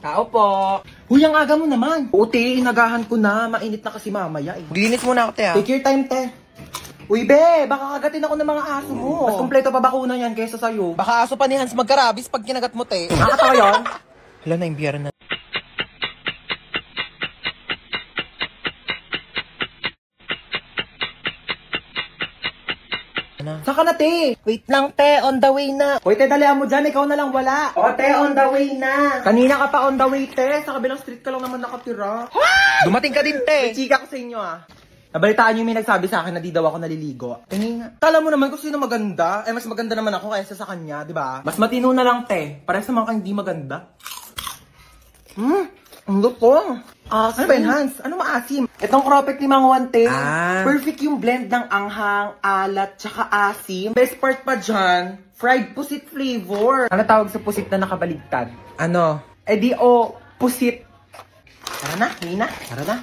Tao po. Huy, ang aga mo naman. Oo, te, inagahan ko na. Mainit na kasi mamaya eh. Maglinis muna ako, te, ha? Take your time, te. Uy, be, baka kagatin ako ng mga aso mo. Mas kompleto pa bakuna yan kaysa sa'yo. Baka aso pa ni Hans magkarabis pag kinagat mo, te. Nakakatawa yun? Hala, naimbiyara na. Saka na, te. Wait lang, te. On the way na. Hoy, te, dalihan mo dyan. Ikaw na lang wala. O, te, on the way na. Kanina ka pa on the way, te. Sa kabilang street ka lang naman nakatira. Dumating ka din, te. Chika ko sa inyo, ah. Nabalitaan niyo may nagsabi sa akin na di daw ako naliligo. Tingin nga. Kala mo naman kung sino maganda. Mas maganda naman ako kaysa sa kanya, di ba? Mas matino na lang, te. Parehas naman kang hindi maganda. Ang lupong. Ano ba yun, Hans? Ano maasim? Itong cropek ni Mang Juan, te. Perfect yung blend ng anghang, alat, tsaka asim. Best part pa dyan, fried pusit flavor. Ano tawag sa pusit na nakabaligtad? Ano? Pusit. Tara na, Nina. Tara na.